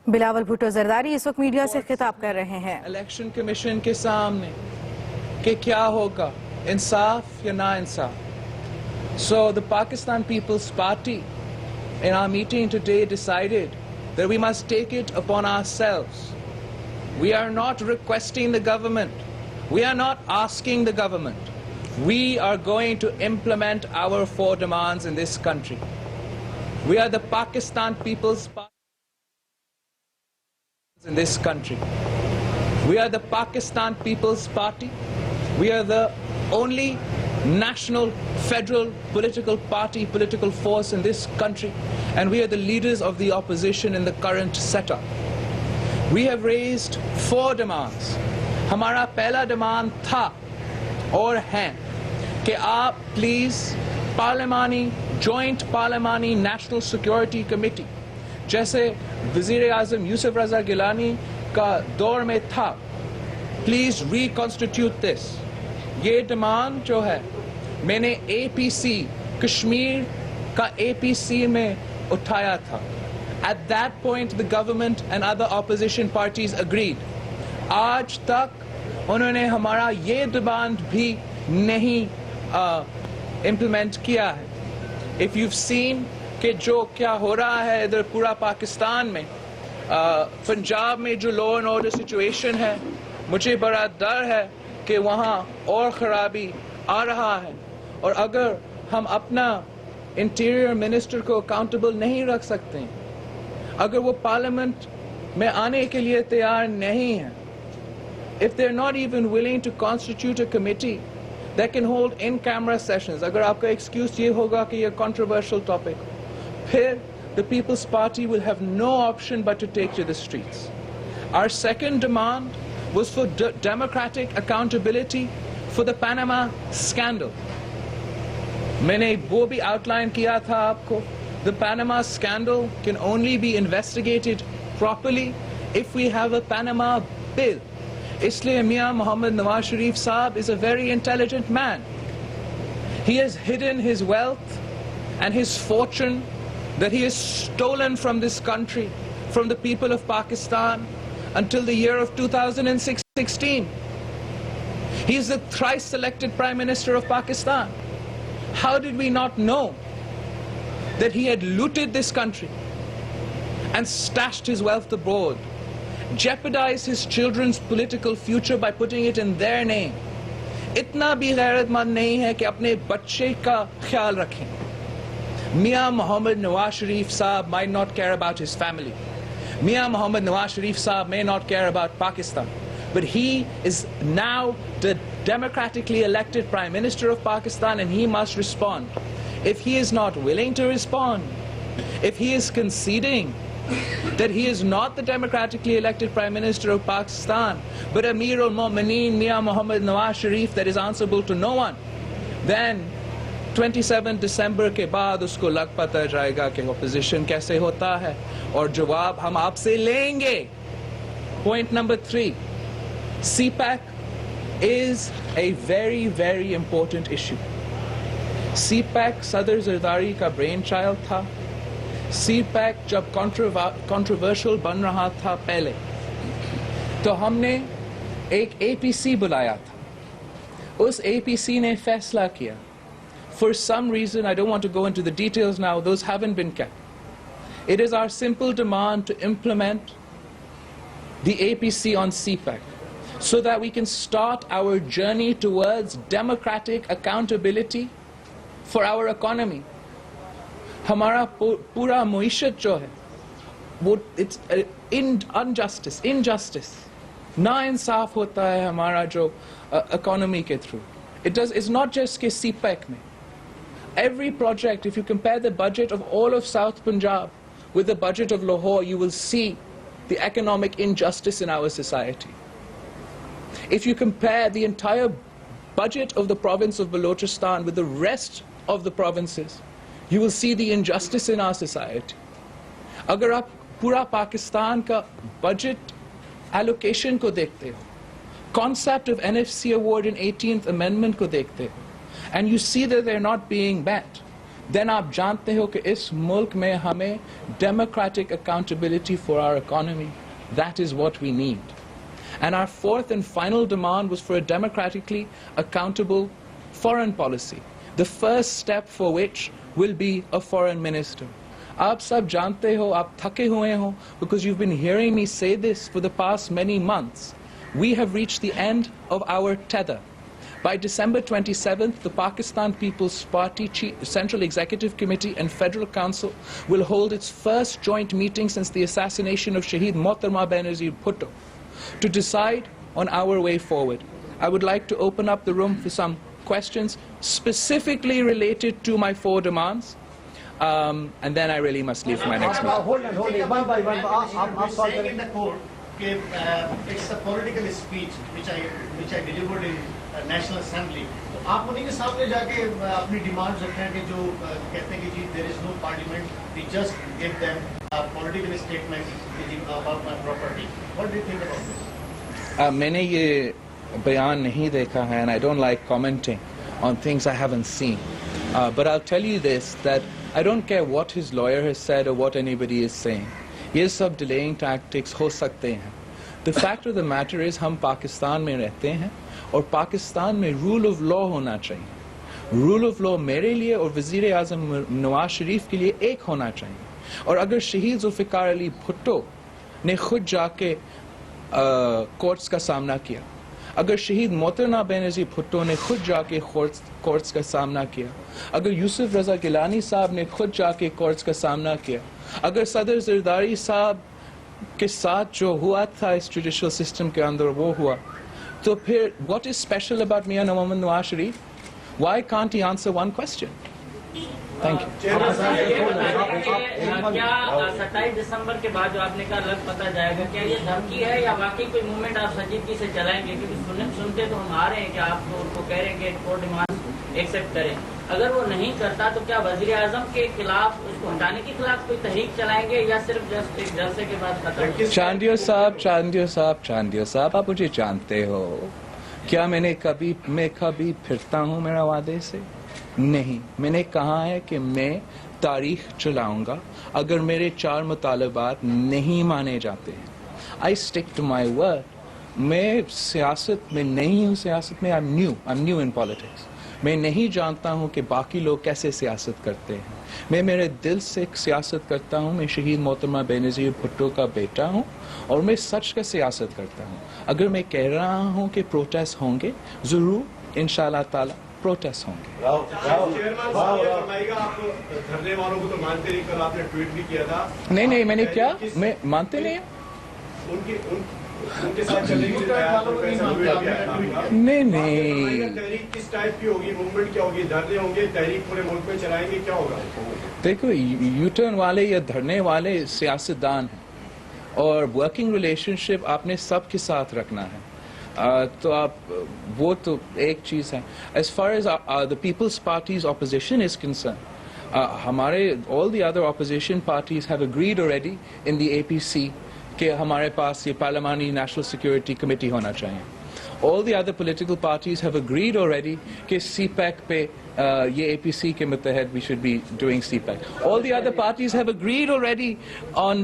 بلاول بھٹو زرداری اس وقت میڈیا سے خطاب کر رہے ہیں. الیکشن کمیشن کے سامنے کہ کیا ہوگا, انصاف یا نا انصاف. So the Pakistan People's Party in our meeting today decided that we must take it upon ourselves. We are not requesting the government. We are not asking the government. We are going to implement our 4 demands in this country. We are the Pakistan People's Party in this country. We are the Pakistan People's Party. We are the only national, federal political party, political force in this country, and we are the leaders of the opposition in the current setup. We have raised 4 demands. ہمارا پہلا demand تھا اور ہے کہ آپ please پارلیمانی joint پارلیمانی national security committee جیسے وزیر اعظم یوسف رضا گیلانی کا دور میں تھا, پلیز ریکنسٹیٹیوٹ دس. یہ ڈیمانڈ جو ہے میں نے اے پی سی کشمیر کا اے پی سی میں اٹھایا تھا. At that point the government and other opposition parties agreed. آج تک انہوں نے ہمارا یہ ڈیمانڈ بھی نہیں امپلیمنٹ کیا ہے. If you've seen کہ جو کیا ہو رہا ہے ادھر پورا پاکستان میں, پنجاب میں جو لا اینڈ آرڈر سچویشن ہے, مجھے بڑا ڈر ہے کہ وہاں اور خرابی آ رہا ہے. اور اگر ہم اپنا انٹیریئر منسٹر کو اکاؤنٹیبل نہیں رکھ سکتے, اگر وہ پارلیمنٹ میں آنے کے لیے تیار نہیں ہیں, if they're not even willing to constitute a committee that can hold in-camera sessions, اگر آپ کا ایکسکیوز یہ ہوگا کہ یہ controversial topic, پھر the People's Party will have no option but to take to the streets. Our second demand was for democratic accountability for the Panama scandal. میں نے وہ بھی outline کیا تھا آپ کو. The Panama scandal can only be investigated properly if we have a Panama bill. اس لیے میاں محمد نواز شریف صاحب is a very intelligent man. He has hidden his wealth and his fortune that he has stolen from this country, from the people of Pakistan, until the year of 2016. He is the thrice elected Prime Minister of Pakistan. How did we not know that he had looted this country and stashed his wealth abroad, jeopardized his children's political future by putting it in their name? اتنا بھی غیرت مند نہیں ہے کہ اپنے بچے کا خیال رکھیں. میاں محمد نواز شریف صاحب might not care about his family. میاں محمد نواز شریف صاحب may not care about Pakistan. But he is now the democratically elected Prime Minister of Pakistan, and he must respond. If he is not willing to respond, if he is conceding that he is not the democratically elected Prime Minister of Pakistan, but Amir al-Mu'mineen Mian Muhammad Nawaz Sharif that is answerable to no one, then 27 December کے بعد اس کو لگ پتہ جائے گا کہ opposition کیسے ہوتا ہے, اور جواب ہم آپ سے لیں گے. Point number 3, CPAC is a very, very important issue. CPAC صدر زرداری کا برین چائلڈ تھا. CPAC جب controversial بن رہا تھا پہلے, تو ہم نے ایک APC بلایا تھا. اس APC نے فیصلہ کیا. For some reason, I don't want to go into the details now, those haven't been kept. It is our simple demand to implement the APC on CPAC so that we can start our journey towards democratic accountability for our economy. ہمارا پورا معیشت جو ہے وہ it's injustice, نا انصاف ہوتا ہے ہمارا جو economy کے through. It's not just کہ CPAC میں. Every project, if you compare the budget of all of South Punjab with the budget of Lahore, you will see the economic injustice in our society. If you compare the entire budget of the province of Balochistan with the rest of the provinces, you will see the injustice in our society. اگر آپ پورا پاکستان کا budget allocation کو دیکھتے ہو, concept of NFC award in 18th amendment کو دیکھتے ہو, and you see that they're not being met, then آپ جانتے ہو کہ اس ملک میں ہمیں democratic accountability for our economy. That is what we need. And our fourth and final demand was for a democratically accountable foreign policy, the first step for which will be a foreign minister. آپ سب جانتے ہو, آپ تھکے ہوئے ہو, because you've been hearing me say this for the past many months. We have reached the end of our tether. By December 27th, the Pakistan People's Party Central Executive Committee and Federal Council will hold its first joint meeting since the assassination of Shaheed Mohtarma Benazir Bhutto to decide on our way forward. I would like to open up the room for some questions specifically related to my 4 demands. And then I really must leave for my next meeting. Hold on. One by one. You're saying in the court that it's a political speech which I delivered in National Assembly. تو آپ انہیں کے سامنے جا کے اپنی demands رکھیں کہ جو کہتے ہیں کہ جی there is no parliament, we just give them a political statement about my property. What do you think about this? میں نے یہ بیان نہیں دیکھا ہے, and I don't like commenting on things I haven't seen. But I'll tell you this, that I don't care what his lawyer has said or what anybody is saying. یہ سب delaying tactics ہو سکتے ہیں. The fact of the matter is ہم پاکستان میں رہتے ہیں اور پاکستان میں role of law ہونا چاہیے. رول آف لا میرے لیے اور وزیر اعظم نواز شریف کے لیے ایک ہونا چاہیے. اور اگر شہید ذوالفقار علی بھٹو نے خود جا کے کورٹس کا سامنا کیا, اگر شہید محترمہ بینظیر بھٹو نے خود جا کے کورٹس کا سامنا کیا, اگر یوسف رضا گیلانی صاحب نے خود جا کے کورٹس کا سامنا کیا, اگر صدر زرداری صاحب کے ساتھ جو ہوا تھا اس جوڈیشل سسٹم کے اندر وہ ہوا, تو پھر what is special about میاں محمد Nawaz Sharif? Why can't he answer one question? Thank you. کیا 27 دسمبر کے بعد جو آپ نے کہا لگ پتہ جائے گا, کیا یہ دھمکی ہے یا واقعی کوئی موومنٹ آپ سنجیدگی سے چلائیں گے؟ کیونکہ سنتے تو ہم آ رہے ہیں کہ آپ ان کو کہہ رہے ہیں کہ کورٹ ڈیمانڈ ایکسیپٹ کریں. اگر وہ نہیں کرتا تو کیا وزیر اعظم کے خلاف, اس کو ہٹانے کے خلاف کوئی تحریک چلائیں گے یا صرف جسٹ ایک جلسے کے بعد ختم؟ چاندیو صاحب آپ مجھے جانتے ہو, کیا میں کبھی پھرتا ہوں میرا وعدے سے؟ نہیں. میں نے کہا ہے کہ میں تاریخ چلاؤں گا اگر میرے 4 مطالبات نہیں مانے جاتے ہیں. I stick to my word. میں سیاست میں نہیں ہوں, سیاست میں I'm new in politics. میں نہیں جانتا ہوں کہ باقی لوگ کیسے سیاست کرتے ہیں. میں میرے دل سے سیاست کرتا ہوں. میں شہید محترمہ بینظیر بھٹو کا بیٹا ہوں اور میں سچ کا سیاست کرتا ہوں. اگر میں کہہ رہا ہوں کہ پروٹیسٹ ہوں گے, ضرور انشاءاللہ تعالی پروٹیسٹ ہوں گے. نہیں میں نے کیا, میں مانتے نہیں ہیں. دیکھو, یو ٹرن والے یا دھرنے والے سیاستدان ہیں اور ورکنگ ریلیشن شپ آپ نے سب کے ساتھ رکھنا ہے. تو آپ وہ تو ایک چیز ہے. As far as the People's Party's opposition is concerned, ہمارے all the other opposition parties have agreed already in the APC کہ ہمارے پاس یہ پارلیمانی نیشنل سیکورٹی کمیٹی ہونا چاہیے. All the other political parties have agreed already کہ CPEC پہ یہ APC کے متحد we should be doing CPEC. All the other parties have agreed already on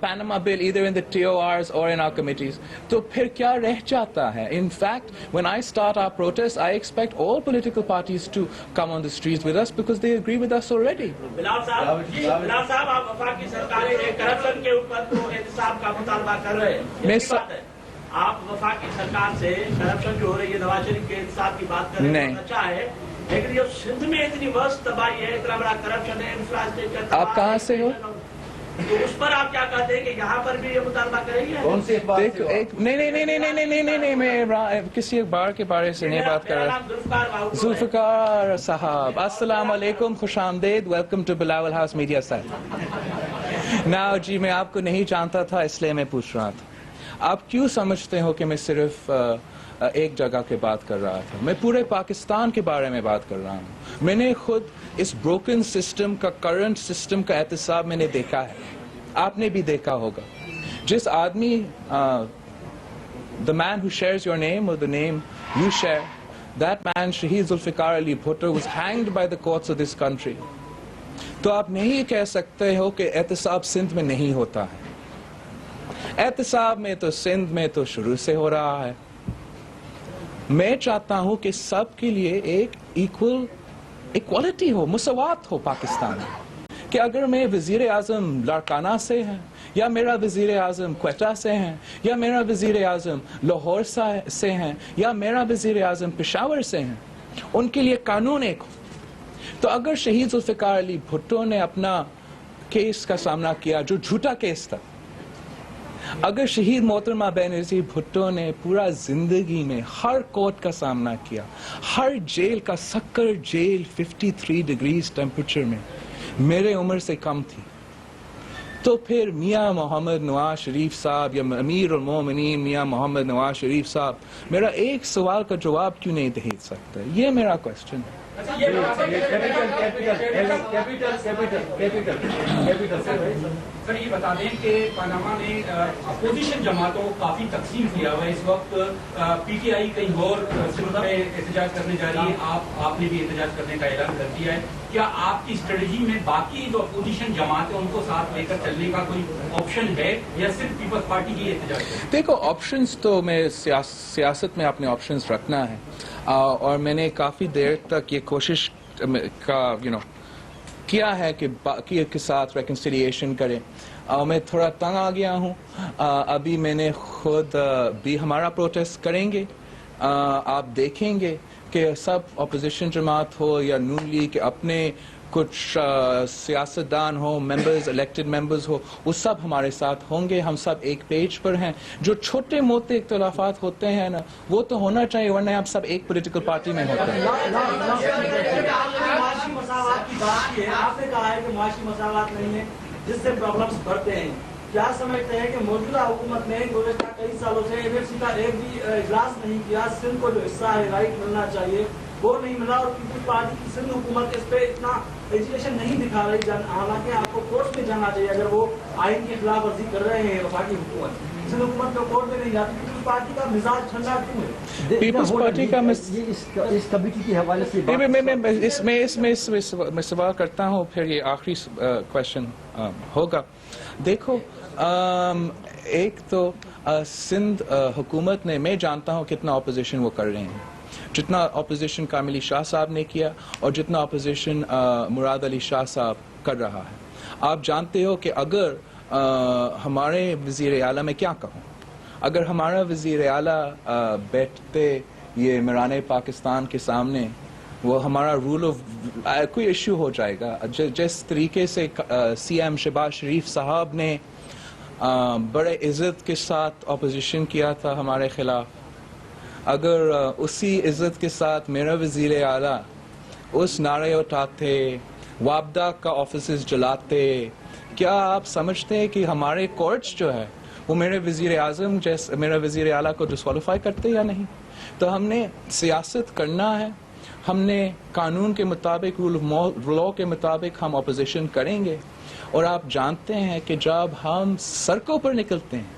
Panama bill either in the TORs or in our committees. تو پھر کیا رہ جاتا ہے؟ In fact, when I start our protest, I expect all political parties to come on the streets with us because they agree with us already. بلال صاحب آپ وفاقی سرکار کرپشن کے اوپر تو احتساب کا مطالبہ کر رہے ہیں. آپ وفاقی سرکار سے کرپشن جو ہو رہی ہے نواز شریف کے احتساب کی بات کر رہے ہیں, اچھا ہے, لیکن یہ سندھ میں اتنی ورسٹ تباہی ہے, اتنا بڑا کرپشن ہے, انفراسٹرکچر. آپ کہاں سے ہو؟ تو اس پر آپ کیا کہتے ہیں کہ یہاں پر بھی یہ مطالبہ کریں گے؟ نہیں, میں کسی اخبار کے بارے سے نہیں بات کر رہا. ذوالفقار صاحب السلام علیکم, خوش آمدید, welcome to Bilawal House media site. نا جی, میں آپ کو نہیں جانتا تھا اس لیے میں پوچھ رہا تھا. آپ کیوں سمجھتے ہو کہ میں صرف ایک جگہ کی بات کر رہا تھا؟ میں پورے پاکستان کے بارے میں بات کر رہا ہوں. میں نے خود اس بروکن سسٹم کا, کرنٹ سسٹم کا احتساب میں نے دیکھا ہے, آپ نے بھی دیکھا ہوگا. جس آدمی, the man who shares your name or the name you share, that man, Shaheed Zulfikar Ali Bhutto, was hanged by the courts of this country تو آپ نہیں کہہ سکتے ہو کہ احتساب سندھ میں نہیں ہوتا ہے. احتساب میں تو سندھ میں تو شروع سے ہو رہا ہے. میں چاہتا ہوں کہ سب کے لیے ایک ایکوالٹی ہو, مساوات ہو پاکستان میں, کہ اگر میں وزیر اعظم لاڑکانہ سے ہیں, یا میرا وزیر اعظم کوئٹہ سے ہیں, یا میرا وزیر اعظم لاہور سے ہیں, یا میرا وزیر اعظم پشاور سے ہیں, ان کے لیے قانون ایک ہو. تو اگر شہید ذوالفقار علی بھٹو نے اپنا کیس کا سامنا کیا جو جھوٹا کیس تھا, اگر شہید محترمہ بینظیر بھٹو نے پورا زندگی میں ہر کورٹ کا سامنا کیا, ہر جیل کا سکر جیل 53 ڈگریز ٹیمپریچر میں میرے عمر سے کم تھی, تو پھر میاں محمد نواز شریف صاحب یا امیر المومنین میاں محمد نواز شریف صاحب میرا ایک سوال کا جواب کیوں نہیں دے سکتے؟ یہ میرا کوشچن ہے. سر یہ بتا دیں کہ پاناما نے اپوزیشن جماعتوں کو کافی تقسیم کیا ہوا ہے. اس وقت پی ٹی آئی کہیں اور صورت میں احتجاج کرنے جا رہی ہے, آپ نے بھی احتجاج کرنے کا اعلان کر دیا ہے. کیا آپ کی اسٹریٹجی میں باقی جو اپوزیشن جماعتیں ان کو ساتھ لے کر چلنے کا کوئی آپشن ہے, یا صرف پیپلز پارٹی کی احتجاج ہے؟ دیکھو, آپشنز تو میں سیاست میں اپنے آپشنز رکھنا ہے, اور میں نے کافی دیر تک یہ کوشش کا کیا ہے کہ باقی کے ساتھ ریکنسیلیشن کریں. میں تھوڑا تنگ آ گیا ہوں. ابھی میں نے خود بھی ہمارا پروٹیسٹ کریں گے. آپ دیکھیں گے کہ سب اپوزیشن جماعت ہو یا نون لیگ کے اپنے کچھ سیاستدان ہو, ممبرز, الیکٹڈ ممبرز ہو, وہ سب ہمارے ساتھ ہوں گے. ہم سب ایک پیج پر ہیں. جو چھوٹے موٹے اختلافات ہوتے ہیں نا, وہ تو ہونا چاہیے, ورنہ آپ سب ایک پولیٹیکل پارٹی میں ہوتے ہیں. معاشی مساوات کی بات کی ہے, آپ نے کہا ہے کہ معاشی مساوات نہیں ہے جس سے پرابلمس بڑھتے ہیں. کیا سمجھتے ہیں کہ موجودہ حکومت نے گزشتہ کئی سالوں سے NLC کا ایک بھی اجلاس نہیں کیا؟ سندھ کو جو حصہ ہے رائٹ ملنا چاہیے وہ نہیں ملا, اور پیپلز پارٹی کی سندھ حکومت اس پہ اتنا ایجوکیشن نہیں دکھا رہی, حالانکہ آپ کو کورٹ میں جانا چاہیے اگر وہ آئین کی خلاف ورزی کر رہے ہیں. وفاقی حکومت سندھ حکومت کو کورٹ میں نہیں جاتی. پیپلز پارٹی کا مزاج ٹھنڈا کیوں ہے؟ پیپلز پارٹی کا اس کمیٹی کے حوالے سے میں سوال کرتا ہوں, پھر یہ آخری کوشچن ہوگا. دیکھو, ایک تو سندھ حکومت نے, میں جانتا ہوں کتنا اپوزیشن وہ کر رہے ہیں, جتنا اپوزیشن کامل علی شاہ صاحب نے کیا اور جتنا اپوزیشن مراد علی شاہ صاحب کر رہا ہے. آپ جانتے ہو کہ اگر ہمارے وزیر اعلیٰ, میں کیا کہوں, اگر ہمارا وزیر اعلیٰ بیٹھتے یہ میران پاکستان کے سامنے, وہ ہمارا رول آف کوئی ایشو ہو جائے گا. جس طریقے سے CM شہباز شریف صاحب نے بڑے عزت کے ساتھ اپوزیشن کیا تھا ہمارے خلاف, اگر اسی عزت کے ساتھ میرا وزیر اعلیٰ اس نعرے اٹھاتے, وابدہ کا آفیسز جلاتے, کیا آپ سمجھتے ہیں کہ ہمارے کورٹس جو ہے وہ میرے وزیر اعظم میرا وزیر اعلیٰ کو ڈسکوالیفائی کرتے یا نہیں؟ تو ہم نے سیاست کرنا ہے, ہم نے قانون کے مطابق, رول آف لاء کے مطابق ہم اپوزیشن کریں گے. اور آپ جانتے ہیں کہ جب ہم سڑکوں پر نکلتے ہیں,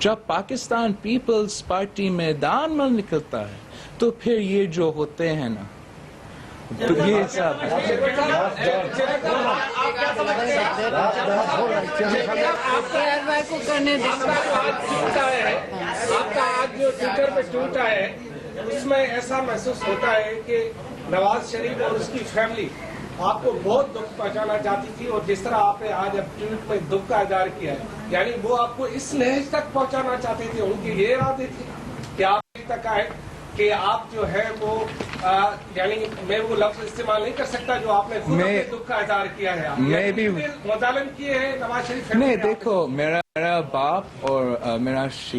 جب پاکستان پیپلز پارٹی میدان میں نکلتا ہے, تو پھر یہ جو ہوتے ہیں نا, یہ سب آپ کا آج جو ٹویٹر پہ ٹویٹ ہے اس میں ایسا محسوس ہوتا ہے کہ نواز شریف اور اس کی فیملی آپ کو بہت دکھ پہنچانا چاہتی تھی, اور جس طرح آپ نے آج اب ٹویٹ پہ دکھ کا اظہار کیا ہے, یعنی وہ آپ کو اس لحاظ تک پہنچانا چاہتے تھے, ان کی یہ ارادے تھی کہ آپ تک آئے کہ آپ جو ہے وہ یعنی میں وہ لفظ استعمال نہیں کر سکتا جو آپ نے خود اپنے دکھ کا اظہار کیا ہے. میں بھی مظالم کیے ہیں نواز شریف. نہیں, دیکھو, میرا باپ اور میرا